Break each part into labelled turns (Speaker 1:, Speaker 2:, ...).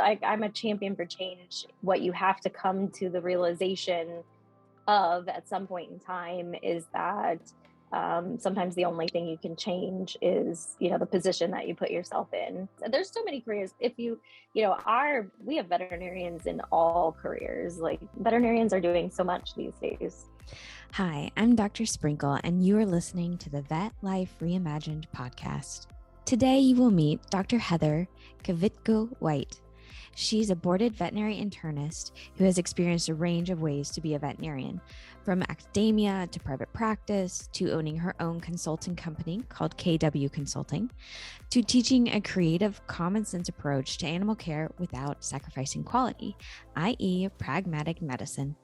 Speaker 1: I'm a champion for change. What you have to come to the realization of at some point in time is that sometimes the only thing you can change is, the position that you put yourself in. There's so many careers. If we have veterinarians in all careers. Like, veterinarians are doing so much these days.
Speaker 2: Hi, I'm Dr. Sprinkle, and you are listening to the Vet Life Reimagined podcast. Today, you will meet Dr. Heather Kvitko-White. She's a boarded veterinary internist who has experienced a range of ways to be a veterinarian, from academia to private practice to owning her own consulting company called KW Consulting, to teaching a creative, common sense approach to animal care without sacrificing quality, i.e., pragmatic medicine.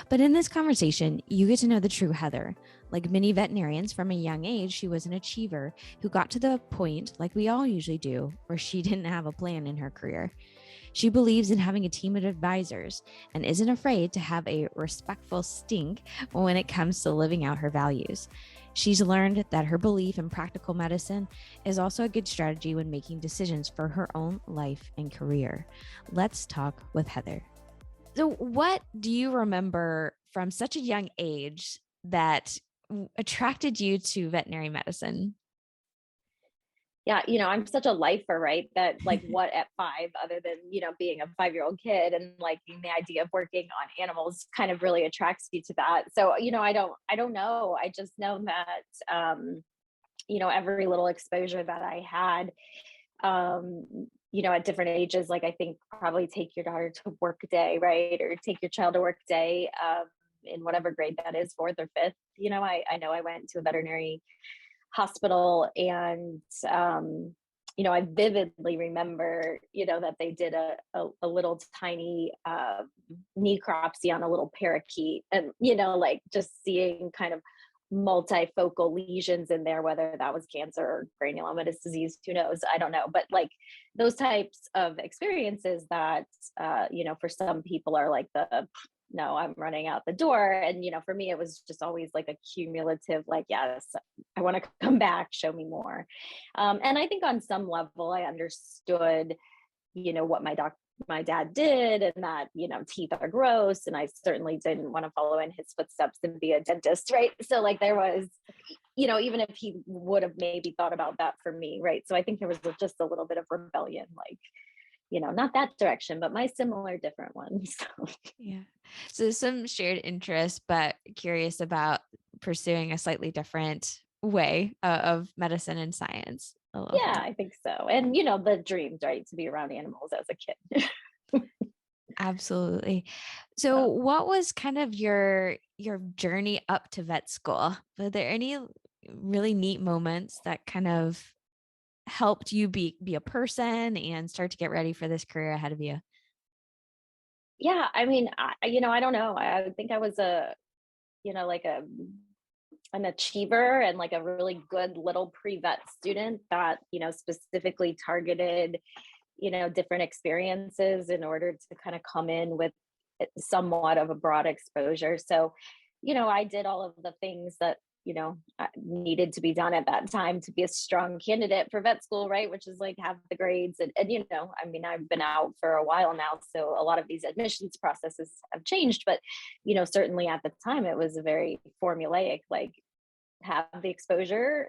Speaker 2: But in this conversation, you get to know the true Heather. Like many veterinarians from a young age, she was an achiever who got to the point, like we all usually do, where she didn't have a plan in her career. She believes in having a team of advisors and isn't afraid to have a respectful stink when it comes to living out her values. She's learned that her belief in practical medicine is also a good strategy when making decisions for her own life and career. Let's talk with Heather. So what do you remember from such a young age that attracted you to veterinary medicine?
Speaker 1: Yeah, I'm such a lifer, right? That like what at 5, other than, being a 5-year-old kid and liking the idea of working on animals kind of really attracts you to that. So, I don't know. I just know that, every little exposure that I had, at different ages, like I think probably take your daughter to work day, right? Or take your child to work day, in whatever grade that is, 4th or 5th. I know I went to a veterinary hospital and, I vividly remember, that they did a little tiny necropsy on a little parakeet and, like just seeing kind of multifocal lesions in there, whether that was cancer or granulomatous disease, who knows? I don't know. But like those types of experiences that, for some people are like no, I'm running out the door. And, for me, it was just always like a cumulative, like, yes, I want to come back, show me more. And I think on some level, I understood, what my dad did, and that, teeth are gross. And I certainly didn't want to follow in his footsteps and be a dentist, right? So like there was, even if he would have maybe thought about that for me, right? So I think there was just a little bit of rebellion, like, not that direction, but my similar different ones.
Speaker 2: Yeah. So some shared interests, but curious about pursuing a slightly different way of medicine and science.
Speaker 1: Yeah, I think so. And, the dreams, right? To be around animals as a kid.
Speaker 2: Absolutely. So what was kind of your journey up to vet school? Were there any really neat moments that kind of helped you be a person and start to get ready for this career ahead of you?
Speaker 1: Yeah, I mean, I don't know. I think I was like an achiever and like a really good little pre-vet student that, specifically targeted, different experiences in order to kind of come in with somewhat of a broad exposure. So, I did all of the things that, needed to be done at that time to be a strong candidate for vet school, right? Which is like have the grades and I mean, I've been out for a while now, so a lot of these admissions processes have changed, but, certainly at the time it was a very formulaic, like have the exposure,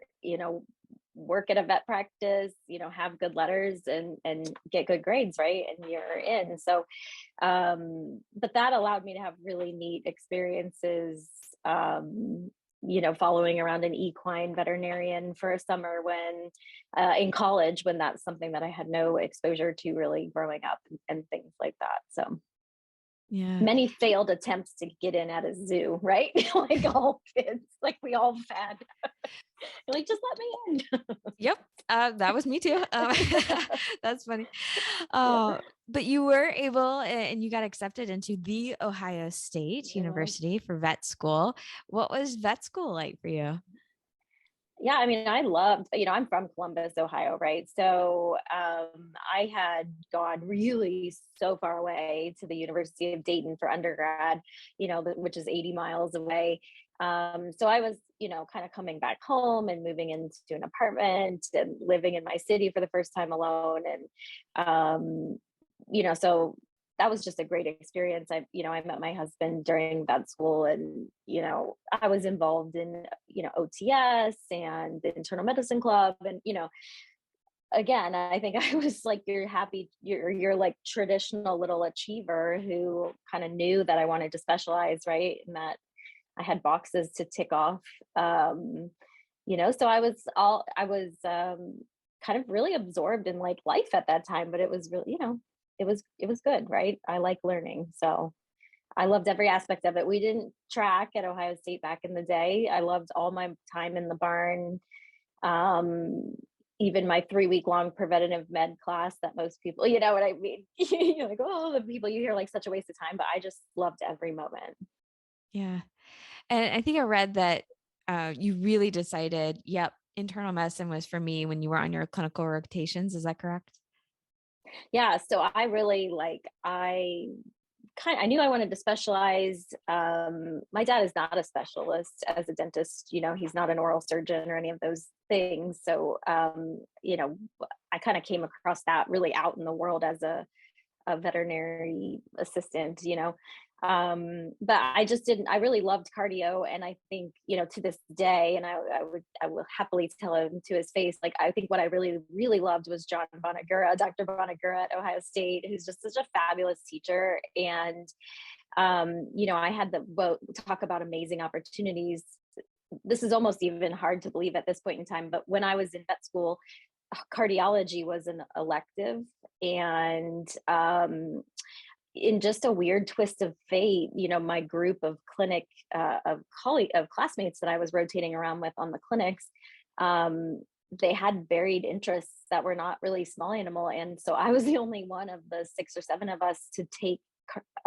Speaker 1: work at a vet practice, have good letters and get good grades, right? And you're in. So, but that allowed me to have really neat experiences, following around an equine veterinarian for a summer when, in college, when that's something that I had no exposure to really growing up and things like that. So
Speaker 2: yeah,
Speaker 1: many failed attempts to get in at a zoo, right? Like all kids, like we all had. You're like, just let me in.
Speaker 2: Yep. That was me too. That's funny.
Speaker 1: Yeah.
Speaker 2: But you were able and you got accepted into the Ohio State University for vet school. What was vet school like for you?
Speaker 1: Yeah, I mean, I loved, I'm from Columbus, Ohio, right? So I had gone really so far away to the University of Dayton for undergrad, which is 80 miles away. So I was, kind of coming back home and moving into an apartment and living in my city for the first time alone. And, so that was just a great experience. I met my husband during vet school, and, I was involved in, OTS and the internal medicine club. And, again, I think I was like you're like traditional little achiever who kind of knew that I wanted to specialize, right? And that I had boxes to tick off. So I was kind of really absorbed in like life at that time, but it was really, it was good, right? I like learning. So I loved every aspect of it. We didn't track at Ohio State back in the day. I loved all my time in the barn. Um, Even my 3-week long preventative med class that most people, you know what I mean? You're like, oh, the people you hear like such a waste of time, but I just loved every moment.
Speaker 2: Yeah. And I think I read that you really decided, yep, internal medicine was for me when you were on your clinical rotations. Is that correct?
Speaker 1: Yeah, so I really I knew I wanted to specialize. My dad is not a specialist as a dentist, he's not an oral surgeon or any of those things. So, I kind of came across that really out in the world as a veterinary assistant, but I just didn't, I really loved cardio. And I think, to this day, and I will happily tell him to his face, like, I think what I really, really loved was Dr. Bonagura at Ohio State, who's just such a fabulous teacher. And, I had talk about amazing opportunities. This is almost even hard to believe at this point in time, but when I was in vet school, cardiology was an elective. And in just a weird twist of fate, my group of of classmates that I was rotating around with on the clinics, they had varied interests that were not really small animal. And so I was the only one of the 6 or 7 of us to take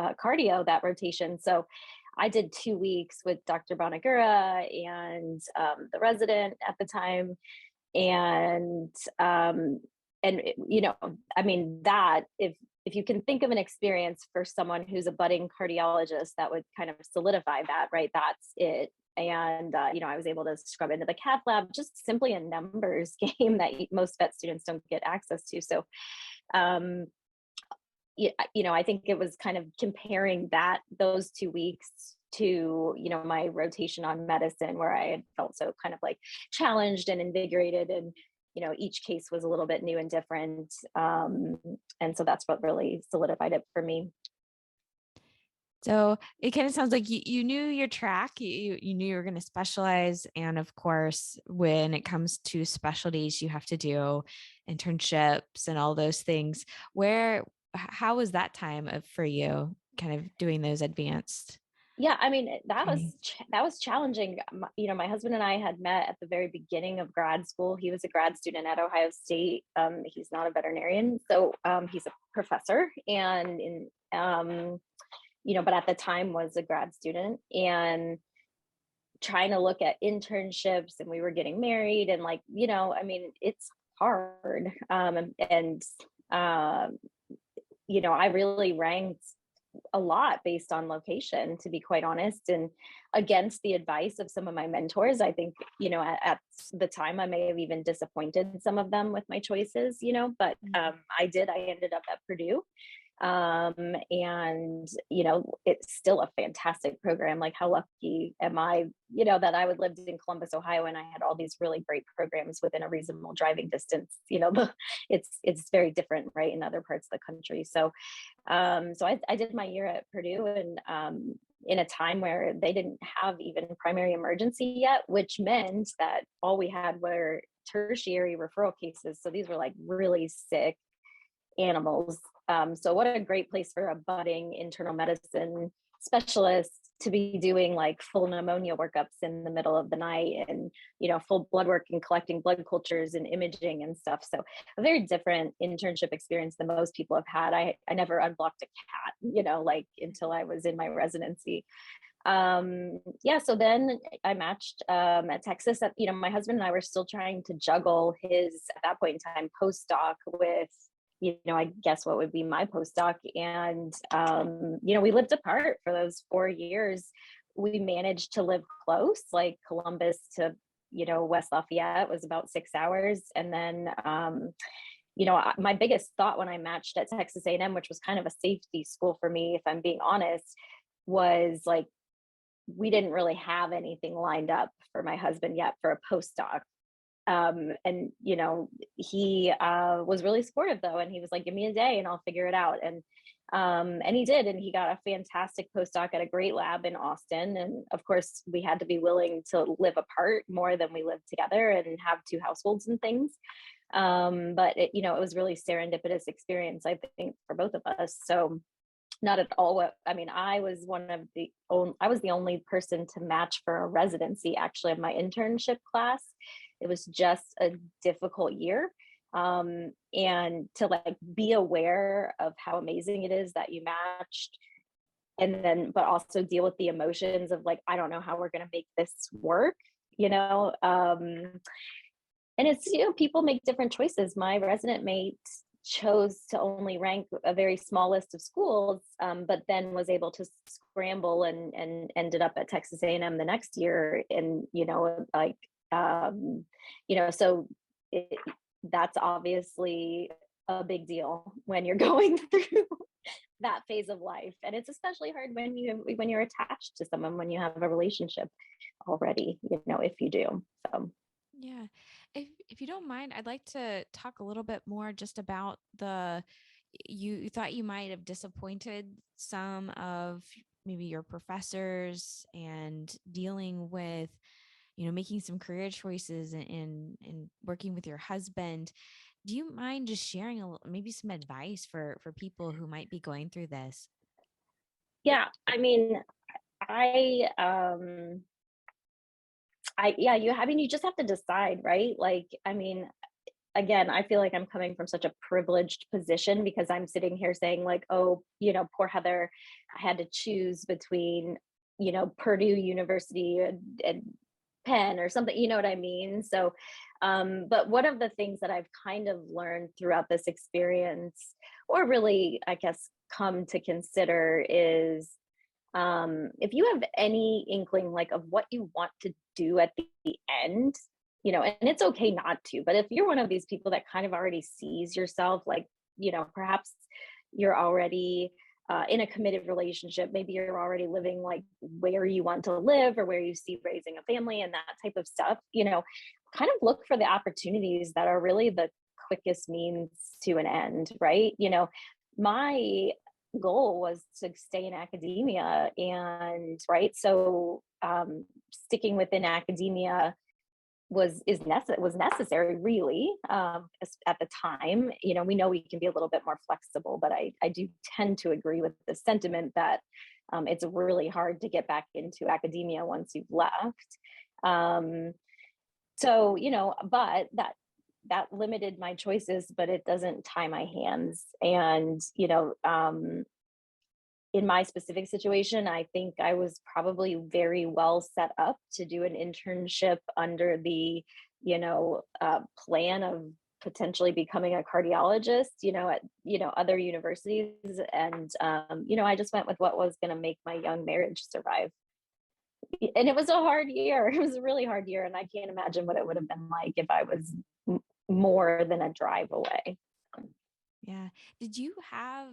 Speaker 1: cardio that rotation. So I did 2 weeks with Dr. Bonagura and the resident at the time. And I mean, that if you can think of an experience for someone who's a budding cardiologist, that would kind of solidify that, right? That's it. And I was able to scrub into the cath lab, just simply a numbers game that most vet students don't get access to. So um I think it was kind of comparing those 2 weeks to, my rotation on medicine, where I had felt so kind of like challenged and invigorated. And, each case was a little bit new and different. And so that's what really solidified it for me.
Speaker 2: So it kind of sounds like you knew your track, you knew you were going to specialize. And of course, when it comes to specialties, you have to do internships and all those things. How was that time for you, kind of doing those advanced
Speaker 1: Yeah, I mean,
Speaker 2: training?
Speaker 1: that was challenging. My husband and I had met at the very beginning of grad school. He was a grad student at Ohio State. He's not a veterinarian, so he's a professor, and but at the time was a grad student, and trying to look at internships, and we were getting married, and I mean, it's hard. And I really ranked a lot based on location, to be quite honest, and against the advice of some of my mentors. I think, at the time I may have even disappointed some of them with my choices, but I ended up at Purdue. And it's still a fantastic program. Like, how lucky am I, that I would live in Columbus, Ohio, and I had all these really great programs within a reasonable driving distance. It's very different, right, in other parts of the country. So I did my year at Purdue, and in a time where they didn't have even primary emergency yet, which meant that all we had were tertiary referral cases. So these were like really sick animals. So what a great place for a budding internal medicine specialist to be doing like full pneumonia workups in the middle of the night, and full blood work and collecting blood cultures and imaging and stuff. So a very different internship experience than most people have had. I never unblocked a cat, like until I was in my residency. So then I matched at Texas. My husband and I were still trying to juggle his, at that point in time, postdoc with I guess what would be my postdoc. And, we lived apart for those 4 years. We managed to live close, like Columbus to, West Lafayette was about 6 hours. And then, my biggest thought when I matched at Texas A&M, which was kind of a safety school for me, if I'm being honest, was like, we didn't really have anything lined up for my husband yet for a postdoc. And he was really supportive though, and he was like, "Give me a day, and I'll figure it out." And he did, and he got a fantastic postdoc at a great lab in Austin. And of course, we had to be willing to live apart more than we lived together and have two households and things. But it was really serendipitous experience, I think, for both of us. So not at all I was I was the only person to match for a residency actually of my internship class. It was just a difficult year. And to like be aware of how amazing it is that you matched, and then but also deal with the emotions of like, I don't know how we're going to make this work, and it's, people make different choices. My resident mate chose to only rank a very small list of schools, but then was able to scramble and ended up at Texas A&M the next year. And, so that's obviously a big deal when you're going through that phase of life. And it's especially hard when you're attached to someone, when you have a relationship already, if you do. So.
Speaker 2: Yeah. If you don't mind, I'd like to talk a little bit more just about you thought you might have disappointed some of maybe your professors and dealing with, making some career choices and working with your husband. Do you mind just sharing maybe some advice for people who might be going through this?
Speaker 1: Yeah. You just have to decide, right? Like, again, I feel like I'm coming from such a privileged position because I'm sitting here saying like, oh, poor Heather, I had to choose between, Purdue University and Penn or something, you know what I mean? So, but one of the things that I've kind of learned throughout this experience, or really, I guess, come to consider is, if you have any inkling like of what you want to do at the end, and it's okay not to, but if you're one of these people that kind of already sees yourself, like, perhaps you're already in a committed relationship, maybe you're already living like where you want to live or where you see raising a family and that type of stuff, kind of look for the opportunities that are really the quickest means to an end, right? My goal was to stay in academia, and right, so sticking within academia was necessary, really, at the time. We know we can be a little bit more flexible, but I do tend to agree with the sentiment that it's really hard to get back into academia once you've left. So but that limited my choices, but it doesn't tie my hands. And in my specific situation, I think I was probably very well set up to do an internship under the, plan of potentially becoming a cardiologist, at, other universities. And, I just went with what was going to make my young marriage survive. And it was a hard year. It was a really hard year. And I can't imagine what it would have been like if I was more than a drive away.
Speaker 2: Yeah. Did you have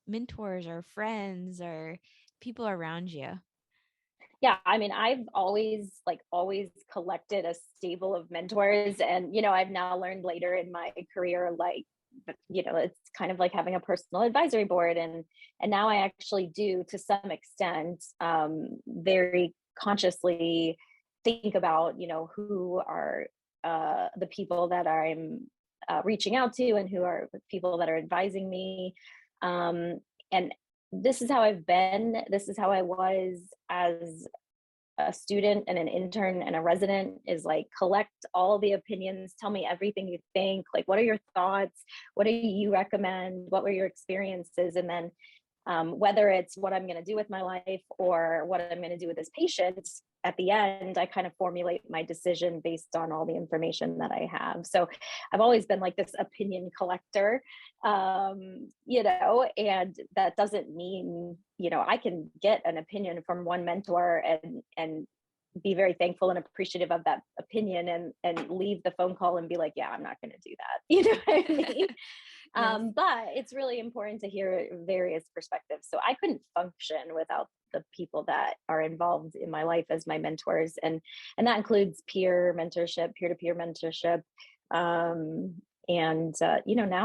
Speaker 2: mentors or friends or people around you?
Speaker 1: Yeah, I've always collected a stable of mentors, and I've now learned later in my career, like, it's kind of like having a personal advisory board, and now I actually do, to some extent, very consciously think about who are the people that I'm reaching out to, and who are the people that are advising me, and this is how I've been. This is how I was as a student and an intern and a resident, is like, collect all the opinions, tell me everything you think, like, what are your thoughts, what do you recommend, what were your experiences, and then whether it's what I'm going to do with my life or what I'm going to do with this patient, at the end, I kind of formulate my decision based on all the information that I have. So I've always been like this opinion collector, and that doesn't mean, I can get an opinion from one mentor and be very thankful and appreciative of that opinion and leave the phone call and be like, yeah, I'm not going to do that. You know what I mean?
Speaker 2: Yes.
Speaker 1: But it's really important to hear various perspectives. So I couldn't function without the people that are involved in my life as my mentors. And that includes peer mentorship, peer-to-peer mentorship. Now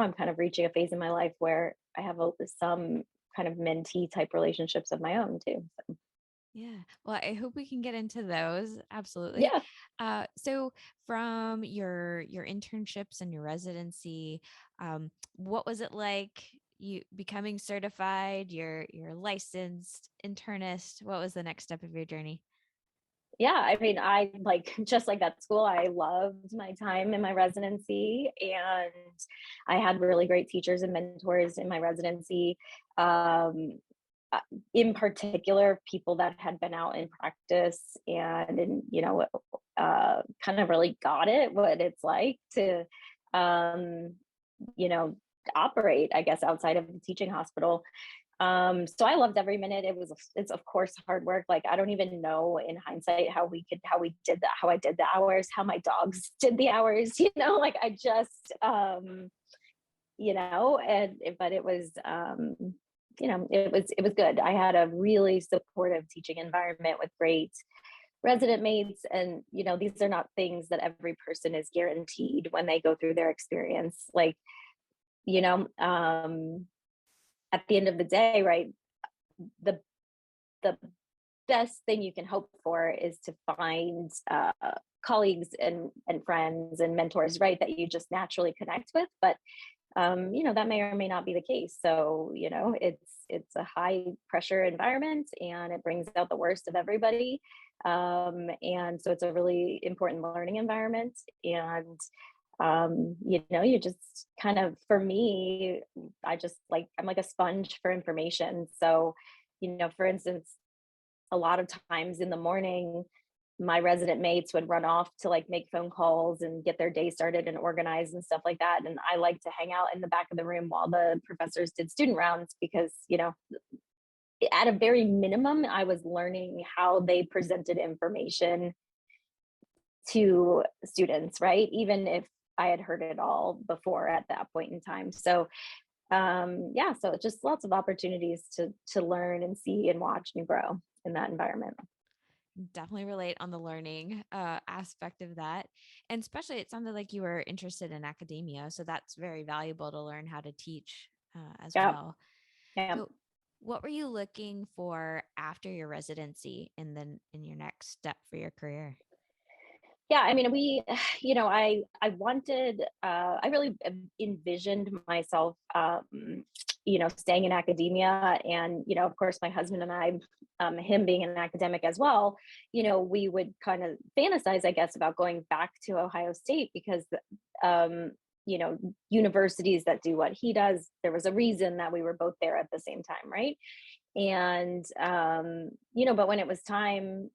Speaker 1: I'm kind of reaching a phase in my life where I have some kind of mentee type relationships of my own too. So,
Speaker 2: Yeah. Well, I hope we can get into those. Absolutely.
Speaker 1: yeah.
Speaker 2: So from your internships and your residency, what was it like you becoming certified, your licensed internist? What was the next step of your journey?
Speaker 1: Yeah, I mean, I like just like that school, I loved my time in my residency, and I had really great teachers and mentors in my residency. Um, uh, in particular, people that had been out in practice and kind of really got it, what it's like to, um, you know, operate, I guess, outside of the teaching hospital. So I loved every minute. It's of course hard work. Like I don't even know in hindsight how we did that, how I did the hours, how my dogs did the hours, like I just, but it was, it was good. I had a really supportive teaching environment with great resident mates. And, these are not things that every person is guaranteed when they go through their experience. Like, you know, at the end of the day, right, the the best thing you can hope for is to find colleagues and friends and mentors, right, that you just naturally connect with. But that may or may not be the case. So it's a high pressure environment, and it brings out the worst of everybody. And so it's a really important learning environment. And you just kind of, for me, I'm like a sponge for information. So for instance, a lot of times in the morning, my resident mates would run off to like make phone calls and get their day started and organized and stuff like that. And I like to hang out in the back of the room while the professors did student rounds because, at a very minimum, I was learning how they presented information to students, right? Even if I had heard it all before at that point in time. So so just lots of opportunities to learn and see and watch and grow in that environment.
Speaker 2: Definitely relate on the learning aspect of that. And especially, it sounded like you were interested in academia. So that's very valuable to learn how to teach as
Speaker 1: Yeah.
Speaker 2: well.
Speaker 1: Yeah.
Speaker 2: So, what were you looking for after your residency and then in your next step for your career?
Speaker 1: Yeah, I mean, I wanted, I really envisioned myself, staying in academia. And, of course, my husband and I, him being an academic as well, we would kind of fantasize, I guess, about going back to Ohio State because, um, universities that do what he does, there was a reason that we were both there at the same time, right? And, but when it was time,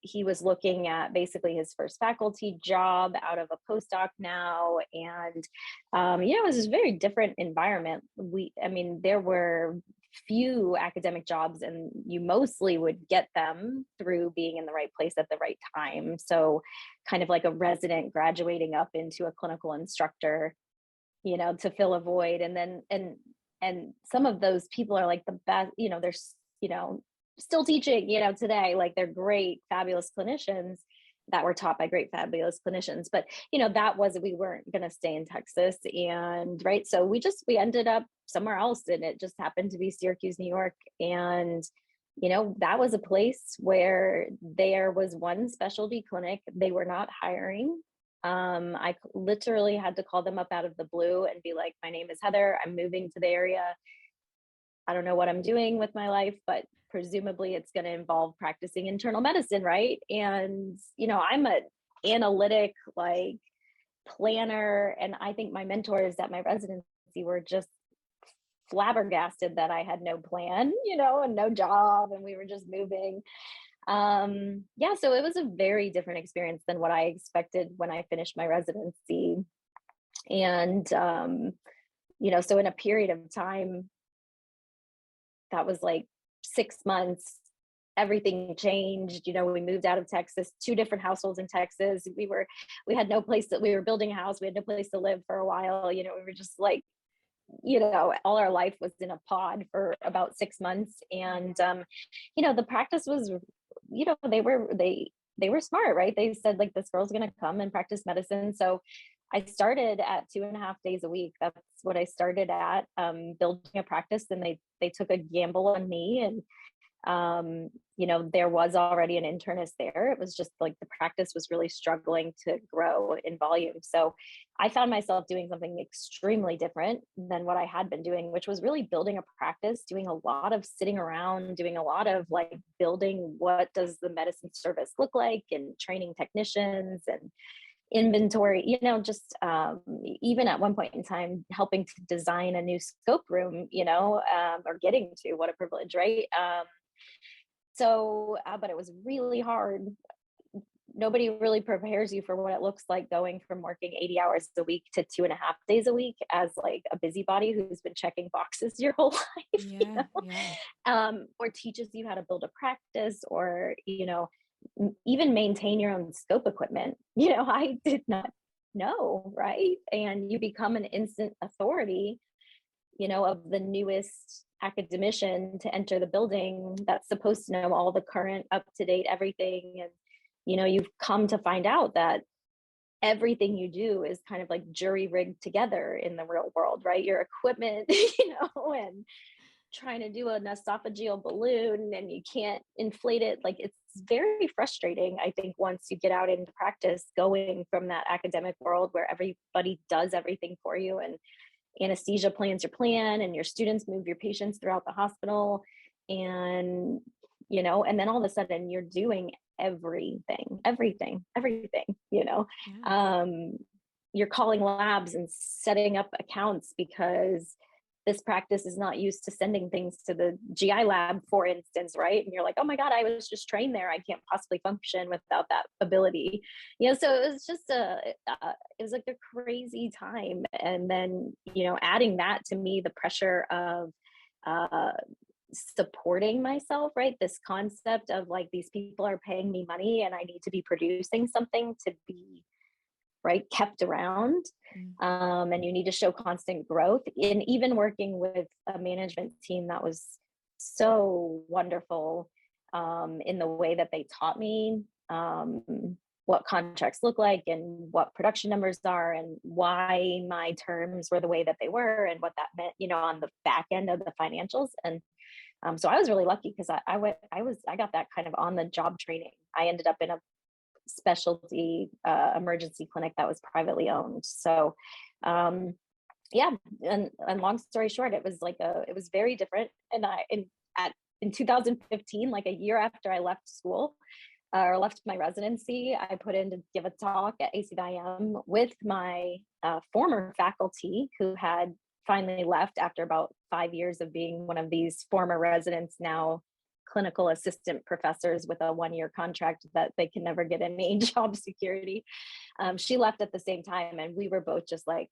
Speaker 1: he was looking at basically his first faculty job out of a postdoc now. And, it was a very different environment. There were few academic jobs, and you mostly would get them through being in the right place at the right time. So kind of like a resident graduating up into a clinical instructor, to fill a void. And then, and some of those people are like the best, they're, you know, still teaching, today, like they're great, fabulous clinicians that were taught by great, fabulous clinicians. But, we weren't going to stay in Texas. And right. So we ended up somewhere else, and it just happened to be Syracuse, New York. And, that was a place where there was one specialty clinic. They were not hiring. I literally had to call them up out of the blue and be like, my name is Heather. I'm moving to the area. I don't know what I'm doing with my life, but presumably it's going to involve practicing internal medicine, right? And, I'm an analytic, like, planner. And I think my mentors at my residency were just flabbergasted that I had no plan, and no job, and we were just moving. So it was a very different experience than what I expected when I finished my residency. And, so in a period of time that was like 6 months, everything changed. We moved out of Texas, 2 different households in Texas. We had no place that we were building a house. We had no place to live for a while. We were just like, all our life was in a pod for about 6 months. And, the practice was, they were smart, right? They said like, this girl's going to come and practice medicine. So I started at 2.5 days a week. That's what I started at, building a practice. And they took a gamble on me. And, there was already an internist there. It was just like the practice was really struggling to grow in volume. So I found myself doing something extremely different than what I had been doing, which was really building a practice, doing a lot of sitting around, doing a lot of like building what does the medicine service look like, and training technicians and inventory, just even at one point in time helping to design a new scope room, or getting to, what a privilege, right? But it was really hard. Nobody really prepares you for what it looks like going from working 80 hours a week to 2.5 days a week as like a busybody who's been checking boxes your whole life,
Speaker 2: Yeah.
Speaker 1: or teaches you how to build a practice, or, even maintain your own scope equipment. I did not know, right? And you become an instant authority, of the newest academician to enter the building that's supposed to know all the current up-to-date everything. And you've come to find out that everything you do is kind of like jury rigged together in the real world, right? Your equipment, and trying to do an esophageal balloon and you can't inflate it. Like, it's very frustrating, I think, once you get out into practice, going from that academic world where everybody does everything for you, and anesthesia plans your plan, and your students move your patients throughout the hospital, and and then all of a sudden you're doing everything.
Speaker 2: Yeah.
Speaker 1: You're calling labs and setting up accounts because this practice is not used to sending things to the GI lab, for instance, right? And you're like, oh my God, I was just trained there. I can't possibly function without that ability. So it was just it was like a crazy time. And then, adding that to me, the pressure of supporting myself, right? This concept of like, these people are paying me money and I need to be producing something to be, right, kept around. And you need to show constant growth. And even working with a management team that was so wonderful, in the way that they taught me what contracts look like and what production numbers are and why my terms were the way that they were and what that meant, on the back end of the financials. And so I was really lucky because I got that kind of on the job training. I ended up in a specialty emergency clinic that was privately owned. So yeah, and long story short, it was very different. And in 2015, like a year after I left school, or left my residency, I put in to give a talk at ACVIM with my former faculty, who had finally left after about 5 years of being one of these former residents, now clinical assistant professors with a 1-year contract that they can never get any job security. She left at the same time, and we were both just like,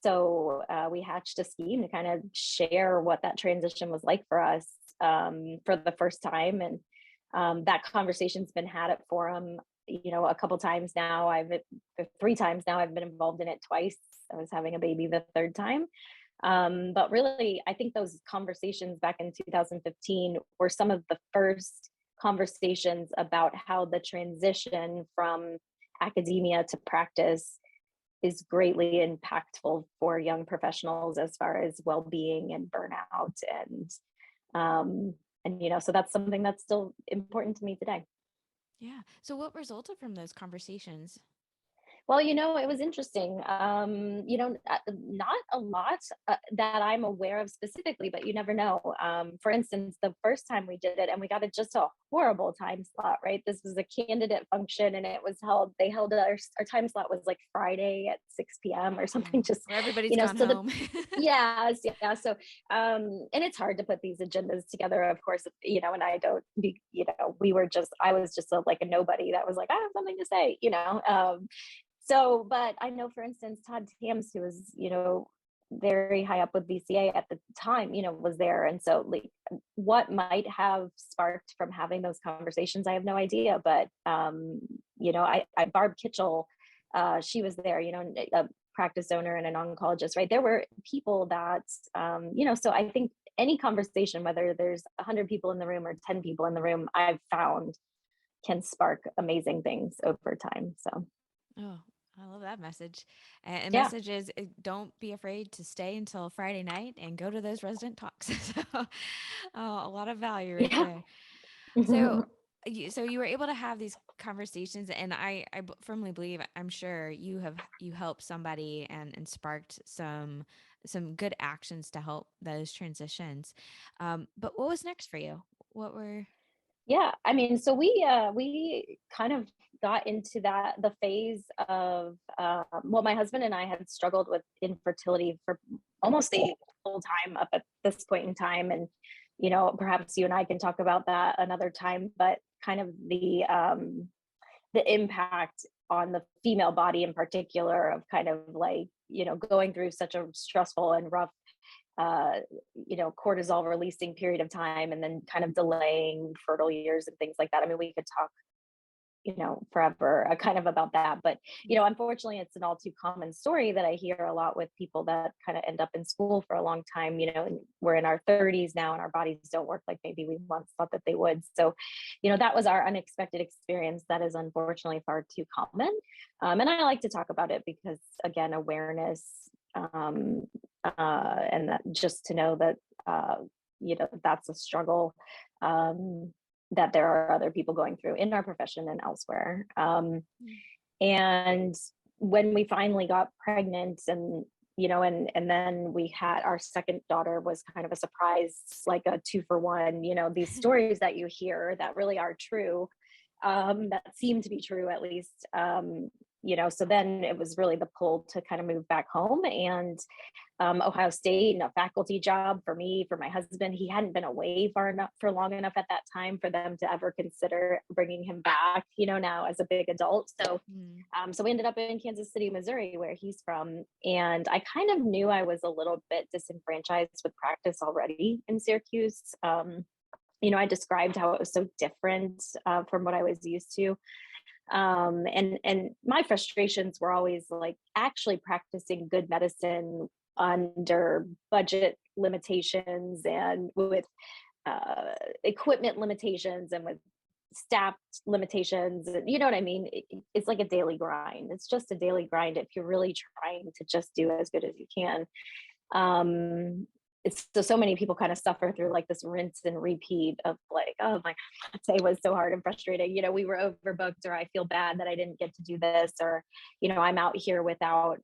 Speaker 1: so we hatched a scheme to kind of share what that transition was like for us for the first time. And that conversation's been had at Forum, a couple times now. 3 times now. I've been involved in it twice. I was having a baby the 3rd time. But really, I think those conversations back in 2015 were some of the first conversations about how the transition from academia to practice is greatly impactful for young professionals as far as well-being and burnout. And so that's something that's still important to me today.
Speaker 2: Yeah. So what resulted from those conversations?
Speaker 1: Well, it was interesting. Not a lot that I'm aware of specifically, but you never know. For instance, the first time we did it, and we got it just a horrible time slot, right? This was a candidate function, and they held our time slot was like Friday at 6 p.m. or something, just
Speaker 2: where everybody's gone home.
Speaker 1: Yeah. So, and it's hard to put these agendas together, of course, and I don't, I was just like a nobody that was like, I have something to say, So, but I know, for instance, Todd Tams, who was, very high up with VCA at the time, was there. And so like what might have sparked from having those conversations, I have no idea. But, Barb Kitchell, she was there, a practice owner and an oncologist, right? There were people that, so I think any conversation, whether there's 100 people in the room or 10 people in the room, I've found can spark amazing things over time. So.
Speaker 2: Oh, I love that message. And
Speaker 1: Yeah.
Speaker 2: message is don't be afraid to stay until Friday night and go to those resident talks. So, a lot of value right
Speaker 1: Yeah.
Speaker 2: there. So, you were able to have these conversations, and I firmly believe, I'm sure you helped somebody and sparked some good actions to help those transitions. But what was next for you? What were
Speaker 1: Yeah, I mean, so we kind of got into the phase of well, my husband and I had struggled with infertility for almost a full time up at this point in time, and perhaps you and I can talk about that another time. But kind of the impact on the female body in particular of kind of like going through such a stressful and rough cortisol releasing period of time, and then kind of delaying fertile years and things like that. I mean, we could talk forever kind of about that, but unfortunately it's an all too common story that I hear a lot with people that kind of end up in school for a long time, and we're in our 30s now and our bodies don't work like maybe we once thought that they would. So that was our unexpected experience that is unfortunately far too common, and I like to talk about it because, again, awareness, and that just to know that that's a struggle, that there are other people going through in our profession and elsewhere. And when we finally got pregnant, and and then we had our second daughter, was kind of a surprise, like a 2-for-1. These stories that you hear that really are true, that seem to be true at least. So then it was really the pull to kind of move back home, and Ohio State, and a faculty job for me, for my husband. He hadn't been away for long enough at that time for them to ever consider bringing him back, now as a big adult. So, so we ended up in Kansas City, Missouri, where he's from. And I kind of knew I was a little bit disenfranchised with practice already in Syracuse. I described how it was so different from what I was used to. And my frustrations were always like actually practicing good medicine under budget limitations and with equipment limitations and with staff limitations. You know what I mean? It's like a daily grind. It's just a daily grind if you're really trying to just do as good as you can. It's so many people kind of suffer through like this rinse and repeat of like, oh my God, today was so hard and frustrating. We were overbooked, or I feel bad that I didn't get to do this, or, I'm out here without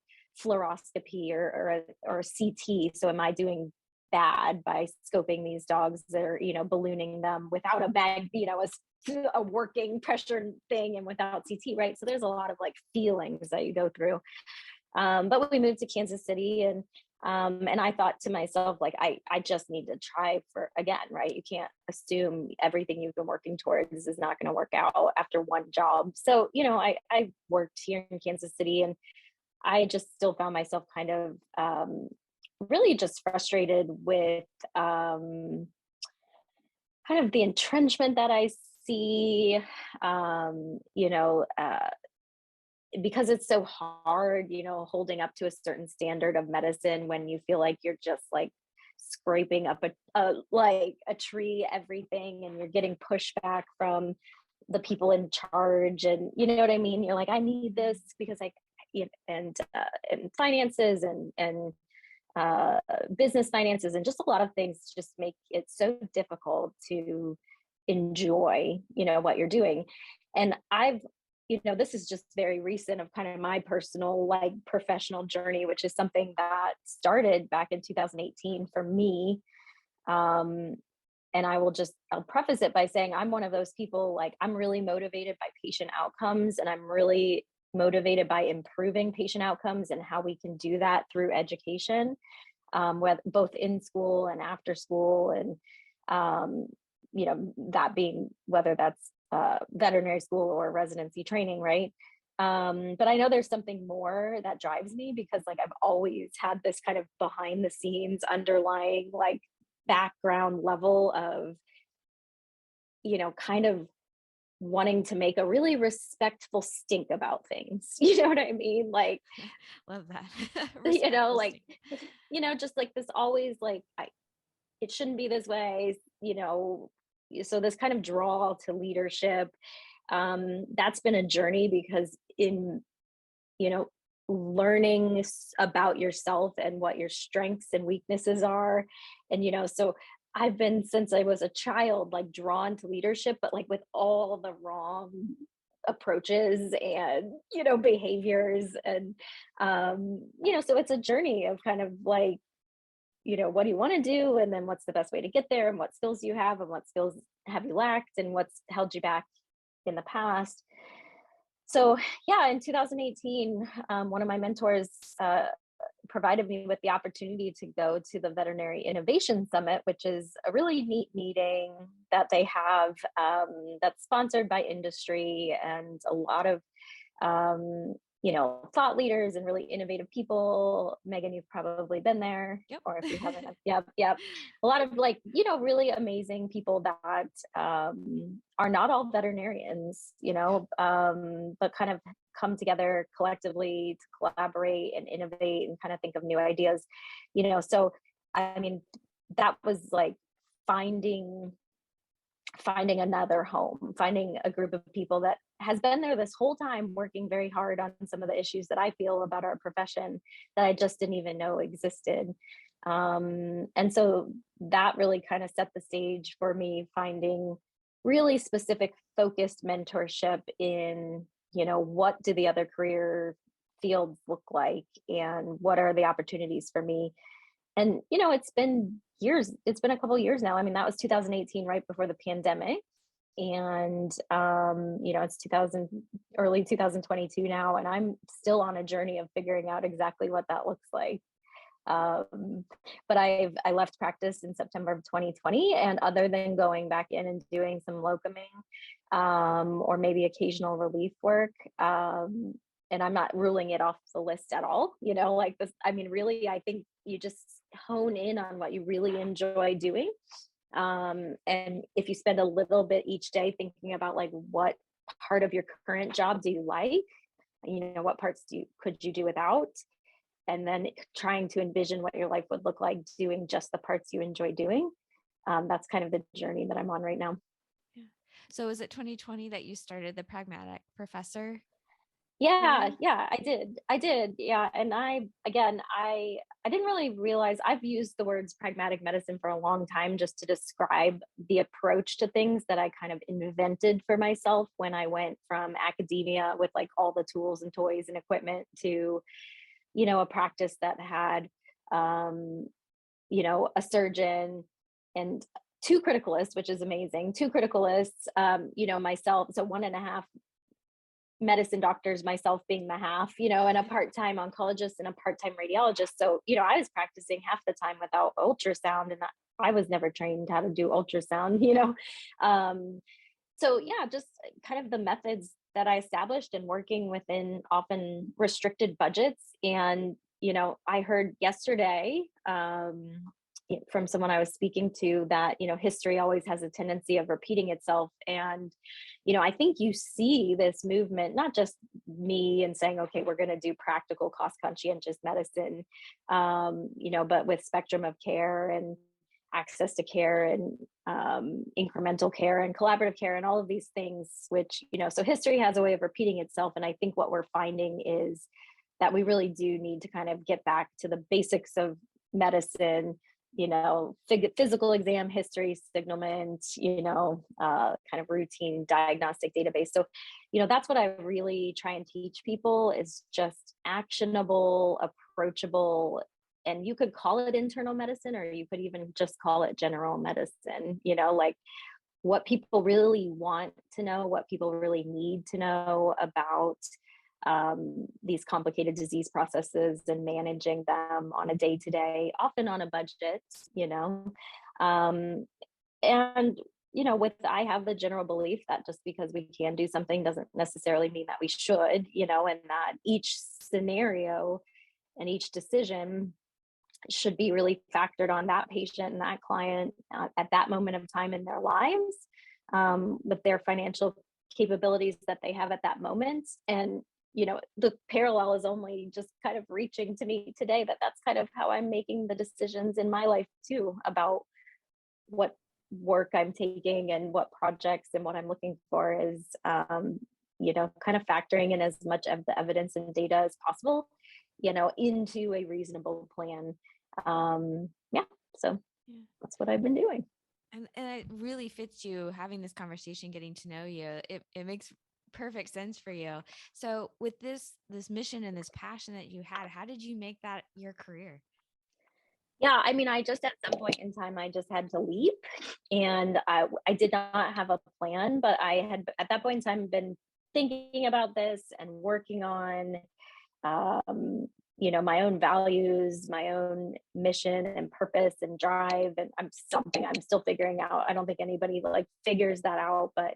Speaker 1: fluoroscopy or CT. So am I doing bad by scoping these dogs that are, ballooning them without a bag, a working pressure thing, and without CT, right? So there's a lot of like feelings that you go through. But when we moved to Kansas City, and I thought to myself, like, I just need to try for again, right? You can't assume everything you've been working towards is not going to work out after one job. So, I worked here in Kansas City, and I just still found myself kind of really just frustrated with kind of the entrenchment that I see, because it's so hard, holding up to a certain standard of medicine when you feel like you're just like scraping up like a tree, everything, and you're getting pushback from the people in charge. And you know what I mean? You're like, I need this because and finances and business finances and just a lot of things just make it so difficult to enjoy, what you're doing. And this is just very recent of kind of my personal, like, professional journey, which is something that started back in 2018 for me. And I'll preface it by saying I'm one of those people, like, I'm really motivated by patient outcomes, and I'm really motivated by improving patient outcomes and how we can do that through education, both in school and after school. And, that being whether that's veterinary school or residency training, right? But I know there's something more that drives me because like I've always had this kind of behind the scenes underlying like background level of, kind of wanting to make a really respectful stink about things. You know what I mean? Like,
Speaker 2: Love that.
Speaker 1: like, just like this always like, it shouldn't be this way, so this kind of draw to leadership, that's been a journey because in, you know, learning about yourself and what your strengths and weaknesses are. And, so I've been since I was a child, like drawn to leadership, but like with all the wrong approaches and, behaviors. And, so it's a journey of kind of like, what do you want to do? And then what's the best way to get there? And what skills do you have? And what skills have you lacked? And what's held you back in the past? So, yeah, in 2018, one of my mentors provided me with the opportunity to go to the Veterinary Innovation Summit, which is a really neat meeting that they have, that's sponsored by industry and a lot of thought leaders and really innovative people. Megan, you've probably been there.
Speaker 2: Yep.
Speaker 1: Or if you haven't, yep. A lot of like, really amazing people that are not all veterinarians, but kind of come together collectively to collaborate and innovate and kind of think of new ideas, so I mean, that was like finding another home, finding a group of people that has been there this whole time working very hard on some of the issues that I feel about our profession that I just didn't even know existed. And so that really kind of set the stage for me finding really specific focused mentorship in, what do the other career fields look like and what are the opportunities for me. And, it's been years. It's been a couple of years now. I mean, that was 2018, right before the pandemic. And, it's early 2022 now, and I'm still on a journey of figuring out exactly what that looks like. But I left practice in September of 2020. And other than going back in and doing some locuming, or maybe occasional relief work, and I'm not ruling it off the list at all, like this. I mean, really, I think you just hone in on what you really enjoy doing. And if you spend a little bit each day thinking about like what part of your current job do you like, what parts could you do without, and then trying to envision what your life would look like doing just the parts you enjoy doing. That's kind of the journey that I'm on right now.
Speaker 2: Yeah. So is it 2020 that you started the Pragmatic Professor?
Speaker 1: Yeah, I did. Yeah. And I didn't really realize I've used the words pragmatic medicine for a long time just to describe the approach to things that I kind of invented for myself when I went from academia with like all the tools and toys and equipment to, a practice that had, a surgeon and two criticalists, which is amazing. Two criticalists, myself. So 1.5 medicine doctors, myself being the half, and a part-time oncologist and a part-time radiologist. So, I was practicing half the time without ultrasound, and I was never trained how to do ultrasound, So yeah, just kind of the methods that I established and working within often restricted budgets. And, I heard yesterday, from someone I was speaking to that, history always has a tendency of repeating itself. And, I think you see this movement, not just me and saying, okay, we're going to do practical cost conscientious medicine, but with spectrum of care and access to care and incremental care and collaborative care and all of these things, which, so history has a way of repeating itself. And I think what we're finding is that we really do need to kind of get back to the basics of medicine, physical exam, history, signalment, kind of routine diagnostic database. So, that's what I really try and teach people is just actionable, approachable, and you could call it internal medicine, or you could even just call it general medicine, like what people really want to know, what people really need to know about these complicated disease processes and managing them on a day-to-day, often on a budget, and I have the general belief that just because we can do something doesn't necessarily mean that we should, and that each scenario and each decision should be really factored on that patient and that client at that moment of time in their lives, with their financial capabilities that they have at that moment. And, the parallel is only just kind of reaching to me today that that's kind of how I'm making the decisions in my life too, about what work I'm taking and what projects and what I'm looking for is, kind of factoring in as much of the evidence and data as possible, into a reasonable plan. Yeah, so that's what I've been doing.
Speaker 2: And it really fits you having this conversation, getting to know you. It makes perfect sense for you. So with this mission and this passion that you had, how did you make that your career?
Speaker 1: Yeah, I mean, I just at some point in time, I just had to leap, and I did not have a plan, but I had at that point in time been thinking about this and working on, my own values, my own mission and purpose and drive, and I'm still figuring out. I don't think anybody like figures that out, but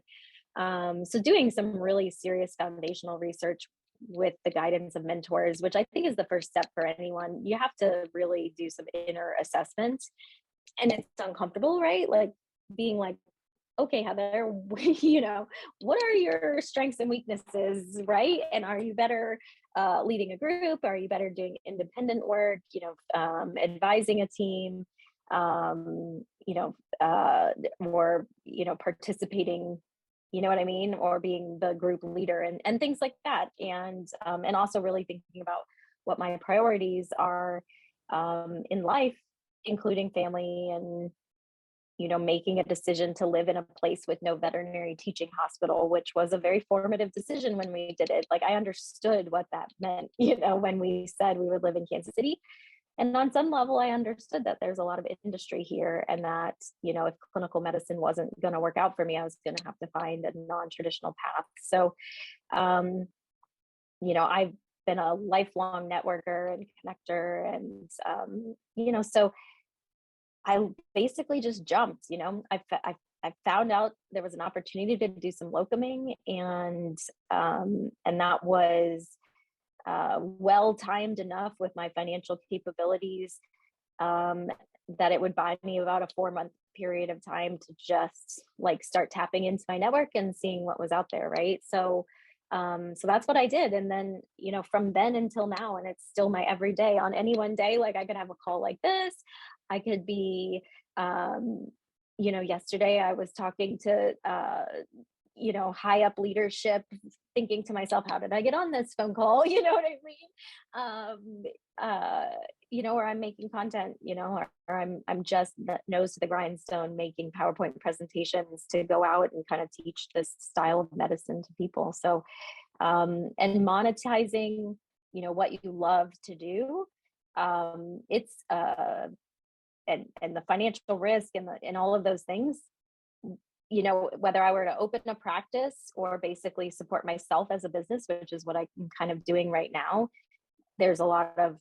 Speaker 1: so doing some really serious foundational research with the guidance of mentors, which I think is the first step for anyone. You have to really do some inner assessment, and it's uncomfortable, right? Like being like, okay, Heather, what are your strengths and weaknesses, right? And are you better leading a group? Are you better doing independent work? Advising a team, or participating. You know what I mean? Or being the group leader and things like that. And also really thinking about what my priorities are in life, including family and, making a decision to live in a place with no veterinary teaching hospital, which was a very formative decision when we did it. Like I understood what that meant, when we said we would live in Kansas City. And on some level, I understood that there's a lot of industry here and that, if clinical medicine wasn't going to work out for me, I was going to have to find a non-traditional path. So, I've been a lifelong networker and connector and, so I basically just jumped, I found out there was an opportunity to do some locuming and that was well timed enough with my financial capabilities that it would buy me about a 4-month period of time to just like start tapping into my network and seeing what was out there, right? So that's what I did. And then, from then until now, and it's still my everyday. On any one day, like I could have a call like this. I could be, yesterday I was talking to, high up leadership, thinking to myself, how did I get on this phone call? You know what I mean? Or I'm making content, or I'm just nose to the grindstone making PowerPoint presentations to go out and kind of teach this style of medicine to people. So, and monetizing, what you love to do, it's and the financial risk and all of those things, whether I were to open a practice or basically support myself as a business, which is what I'm kind of doing right now, there's a lot of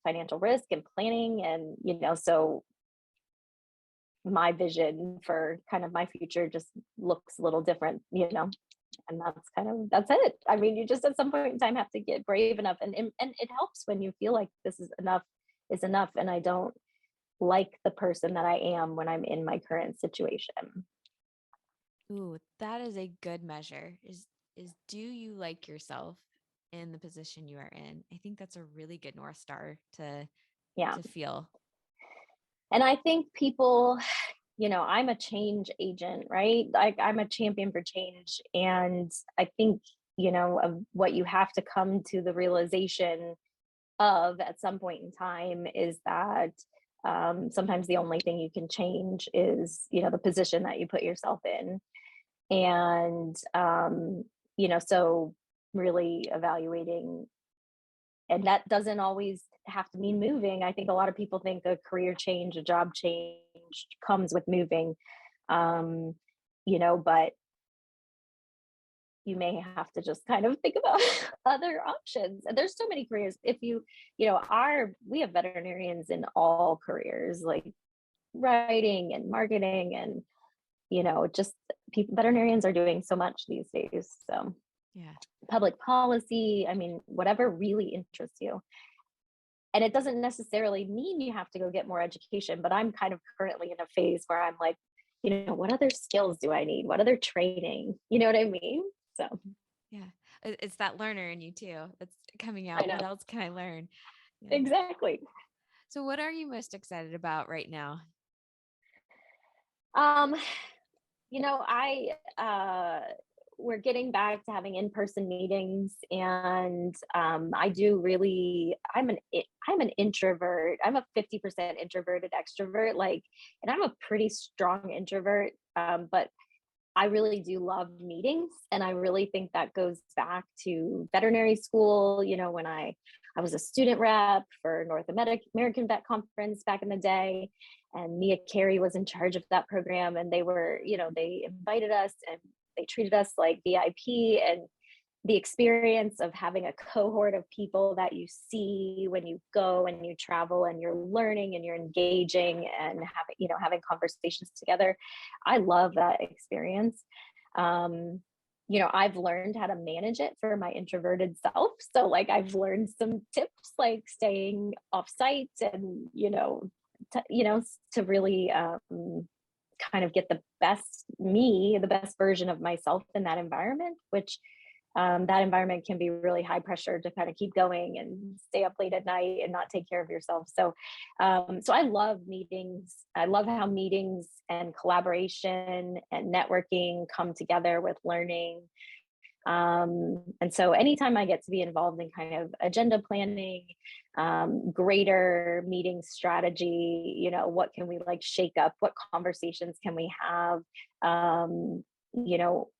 Speaker 1: financial risk and planning. And, so my vision for kind of my future just looks a little different, and that's it. I mean, you just at some point in time have to get brave enough and it helps when you feel like this is enough. And I don't like the person that I am when I'm in my current situation.
Speaker 2: Ooh, that is a good measure. Is do you like yourself in the position you are in? I think that's a really good North Star to feel.
Speaker 1: And I think people, I'm a change agent, right? I'm a champion for change. And I think, of what you have to come to the realization of at some point in time is that sometimes the only thing you can change is, the position that you put yourself in. And, so really evaluating, and that doesn't always have to mean moving. I think a lot of people think a career change, a job change comes with moving, but you may have to just kind of think about other options. And there's so many careers. If we have veterinarians in all careers, like writing and marketing and, just veterinarians are doing so much these days. So
Speaker 2: Yeah.
Speaker 1: public policy, I mean, whatever really interests you. And it doesn't necessarily mean you have to go get more education, but I'm kind of currently in a phase where I'm like, what other skills do I need? What other training? You know what I mean? So
Speaker 2: Yeah. It's that learner in you too. That's coming
Speaker 1: I
Speaker 2: out. What
Speaker 1: know.
Speaker 2: else can I learn? Yeah.
Speaker 1: Exactly.
Speaker 2: So what are you most excited about right now?
Speaker 1: Um, I we're getting back to having in-person meetings, and I do really. I'm an introvert. I'm a 50% introverted extrovert, and I'm a pretty strong introvert. But I really do love meetings, and I really think that goes back to veterinary school. When I was a student rep for North American Vet Conference back in the day, and Mia Carey was in charge of that program, and they invited us and they treated us like VIP, and the experience of having a cohort of people that you see when you go and you travel and you're learning and you're engaging and having conversations together. I love that experience. I've learned how to manage it for my introverted self. So I've learned some tips like staying off site and, to really kind of get the best version of myself in that environment, which that environment can be really high pressure to kind of keep going and stay up late at night and not take care of yourself. So I love meetings. I love how meetings and collaboration and networking come together with learning. And so anytime I get to be involved in kind of agenda planning, greater meeting strategy, what can we shake up? What conversations can we have?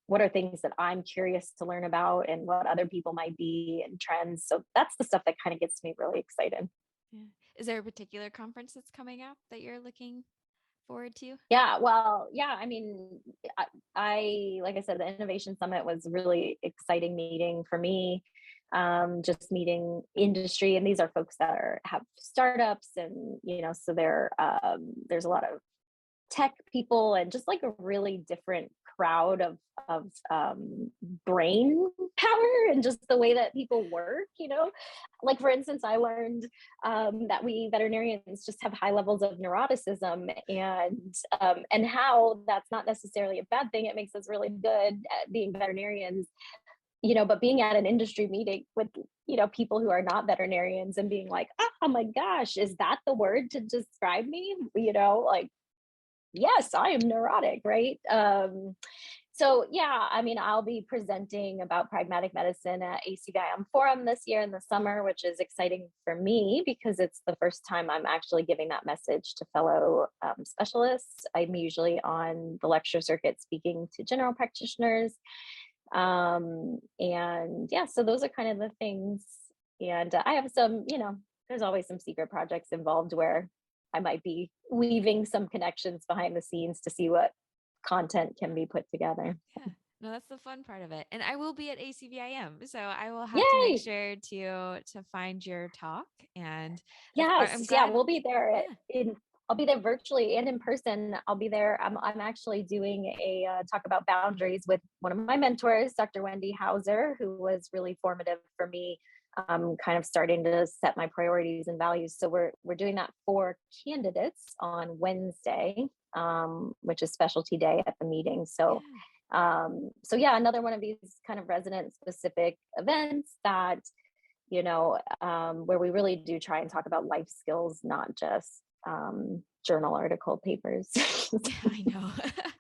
Speaker 1: What are things that I'm curious to learn about and what other people might be and trends. So that's the stuff that kind of gets me really excited.
Speaker 2: Yeah. Is there a particular conference that's coming up that you're looking forward to?
Speaker 1: Yeah, well, yeah, I mean, like I said, the Innovation Summit was a really exciting meeting for me. Just meeting industry, and these are folks that have startups, and so there's a lot of tech people and just a really different crowd of brain power and just the way that people work. For instance, I learned that we veterinarians just have high levels of neuroticism, and how that's not necessarily a bad thing. It makes us really good at being veterinarians, but being at an industry meeting with people who are not veterinarians and being like, oh my gosh, is that the word to describe me? Yes, I am neurotic, right? So yeah, I mean, I'll be presenting about pragmatic medicine at ACVIM Forum this year in the summer, which is exciting for me because it's the first time I'm actually giving that message to fellow specialists. I'm usually on the lecture circuit speaking to general practitioners. And yeah, so those are kind of the things. And I have some, there's always some secret projects involved where I might be weaving some connections behind the scenes to see what content can be put together.
Speaker 2: Yeah. No, that's the fun part of it. And I will be at ACVIM, so I will have to make
Speaker 1: Yay!
Speaker 2: sure to find your talk. And I'm
Speaker 1: Yes, yeah,
Speaker 2: glad.
Speaker 1: we'll be there
Speaker 2: Yeah.
Speaker 1: I'll be there virtually and in person. I'll be there. I'm actually doing a talk about boundaries with one of my mentors, Dr. Wendy Hauser, who was really formative for me, kind of starting to set my priorities and values. So we're doing that for candidates on Wednesday, which is specialty day at the meeting. So yeah, another one of these kind of resident specific events that where we really do try and talk about life skills, not just journal article papers.
Speaker 2: Yeah, I know.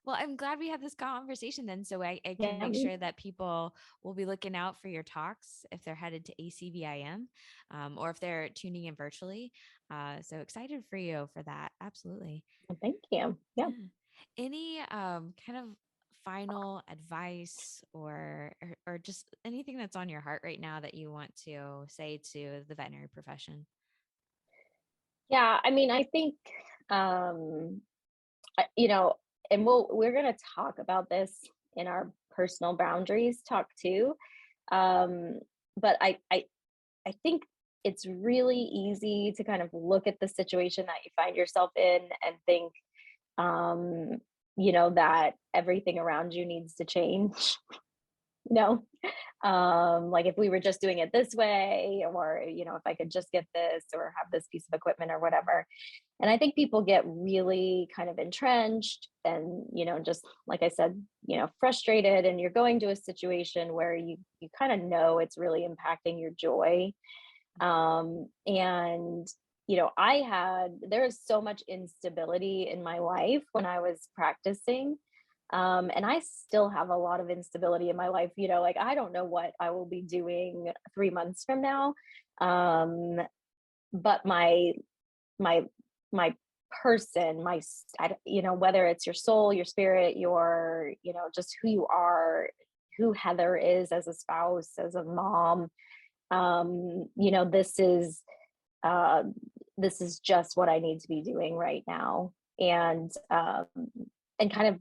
Speaker 2: Well, I'm glad we had this conversation then, so I can
Speaker 1: Yeah,
Speaker 2: make sure that people will be looking out for your talks if they're headed to ACVIM, or if they're tuning in virtually. So excited for you for that. Absolutely.
Speaker 1: thank you. Yeah.
Speaker 2: Yeah. Any kind of final advice or just anything that's on your heart right now that you want to say to the veterinary profession?
Speaker 1: Yeah, I mean, I think and we're going to talk about this in our personal boundaries talk too. But I think it's really easy to kind of look at the situation that you find yourself in and think, that everything around you needs to change. No. Like if we were just doing it this way, or, if I could just get this or have this piece of equipment or whatever. And I think people get really kind of entrenched and, just like I said, frustrated, and you're going to a situation where you kind of know it's really impacting your joy. And, there is so much instability in my life when I was practicing. And I still have a lot of instability in my life, like I don't know what I will be doing 3 months from now. But my, my person, whether it's your soul, your spirit, just who you are, who Heather is as a spouse, as a mom, uh, this is just what I need to be doing right now. And kind of,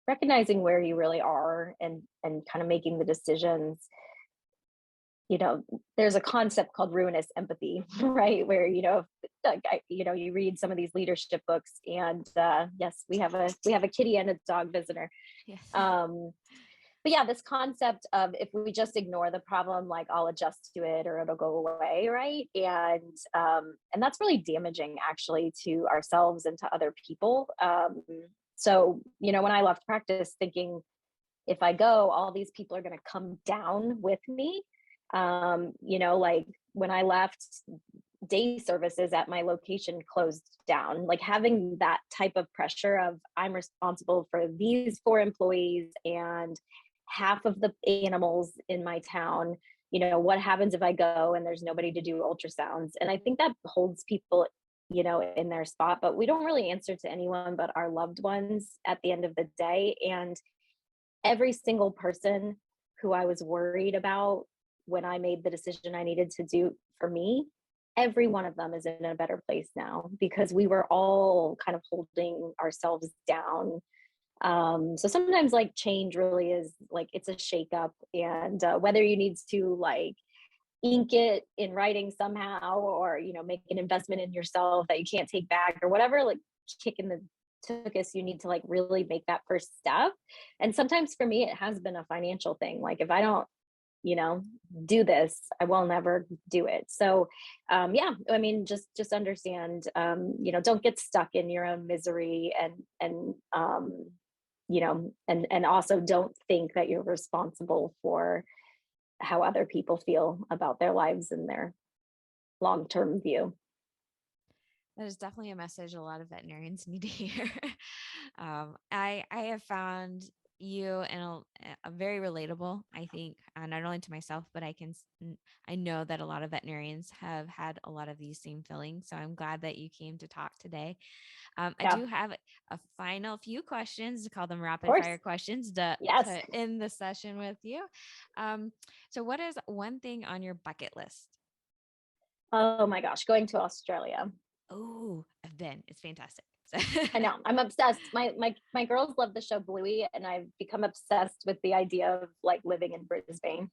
Speaker 1: recognizing where you really are, and kind of making the decisions. There's a concept called ruinous empathy, right? Where, you read some of these leadership books, and yes, we have a kitty and a dog visitor.
Speaker 2: Yes.
Speaker 1: But yeah, this concept of, if we just ignore the problem, like I'll adjust to it or it'll go away, right? And that's really damaging, actually, to ourselves and to other people. So, when I left practice thinking, if I go, all these people are going to come down with me. Like when I left, day services at my location closed down. Like having that type of pressure of, I'm responsible for these 4 employees and half of the animals in my town. What happens if I go and there's nobody to do ultrasounds? And I think that holds people, in their spot, but we don't really answer to anyone but our loved ones at the end of the day. And every single person who I was worried about when I made the decision I needed to do for me, every one of them is in a better place now, because we were all kind of holding ourselves down. So sometimes, like, change really is like, it's a shakeup, and whether you need to like ink it in writing somehow, or make an investment in yourself that you can't take back, or whatever, like, kick in the tuchus you need to, like, really make that first step. And sometimes for me, it has been a financial thing. Like, if I don't do this, I will never do it. So yeah, I mean, just understand, don't get stuck in your own misery, and also don't think that you're responsible for how other people feel about their lives and their long-term view.
Speaker 2: That is definitely a message a lot of veterinarians need to hear. I have found you and a very relatable, I think, not only to myself, but I know that a lot of veterinarians have had a lot of these same feelings. So I'm glad that you came to talk today. I do have a final few questions, to call them rapid fire questions,
Speaker 1: Yes.
Speaker 2: to end the session with you. So what is one thing on your bucket list?
Speaker 1: Oh my gosh, going to Australia.
Speaker 2: Oh, I've been. It's fantastic.
Speaker 1: I know, I'm obsessed. My girls love the show Bluey, and I've become obsessed with the idea of, like, living in Brisbane.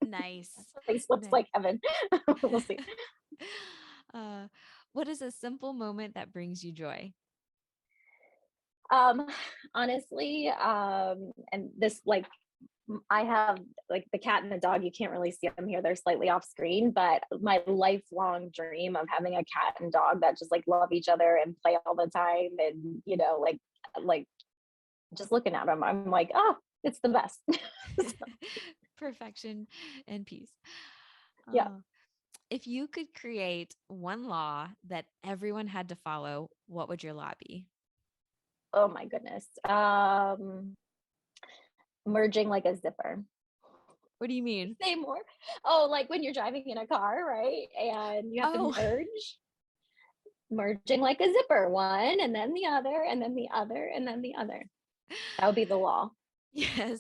Speaker 2: Nice.
Speaker 1: Place looks like heaven. We'll see.
Speaker 2: What is a simple moment that brings you joy?
Speaker 1: Honestly, and this, like, I have, like, the cat and the dog. You can't really see them here; they're slightly off screen. But my lifelong dream of having a cat and dog that just, like, love each other and play all the time, and like just looking at them, I'm like, oh, it's the best.
Speaker 2: Perfection and peace.
Speaker 1: Yeah.
Speaker 2: If you could create one law that everyone had to follow, what would your law be?
Speaker 1: Oh my goodness. Merging like a zipper.
Speaker 2: What do you mean?
Speaker 1: Say more. Oh, like when you're driving in a car, right? And you have to merging like a zipper, one and then the other, and then the other, and then the other. That would be the law.
Speaker 2: Yes.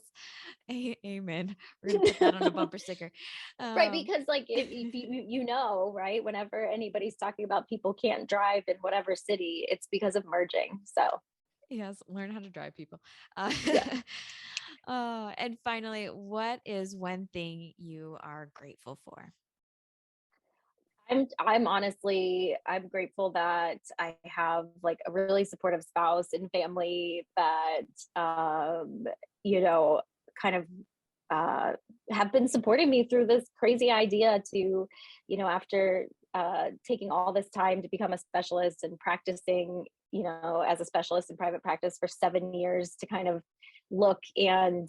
Speaker 2: Amen. We're going to put that on a bumper sticker.
Speaker 1: Right, because, like, if right, whenever anybody's talking about people can't drive in whatever city, it's because of merging. So
Speaker 2: yes, learn how to drive, people.
Speaker 1: yeah.
Speaker 2: And finally, what is one thing you are grateful for?
Speaker 1: I'm honestly, I'm grateful that I have like a really supportive spouse and family that, you know, kind of uh, have been supporting me through this crazy idea to, after taking all this time to become a specialist and practicing, as a specialist in private practice for 7 years, to kind of look and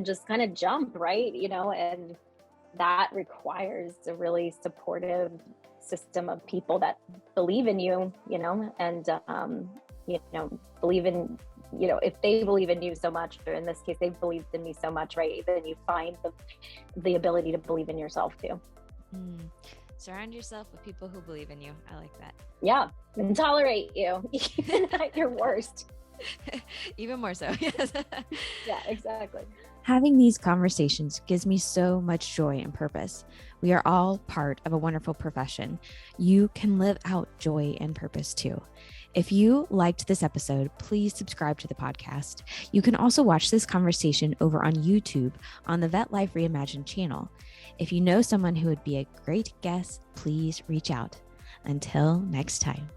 Speaker 1: just kind of jump, right? And that requires a really supportive system of people that believe in you, and believe in, if they believe in you so much, or in this case, they've believed in me so much, right? Then you find the ability to believe in yourself too.
Speaker 2: Surround yourself with people who believe in you. I like that.
Speaker 1: Yeah, and tolerate you even at your worst.
Speaker 2: Even more so. Yes.
Speaker 1: Yeah, exactly.
Speaker 2: Having these conversations gives me so much joy and purpose. We are all part of a wonderful profession. You can live out joy and purpose too. If you liked this episode, please subscribe to the podcast. You can also watch this conversation over on YouTube on the Vet Life Reimagined channel. If you know someone who would be a great guest, please reach out. Until next time.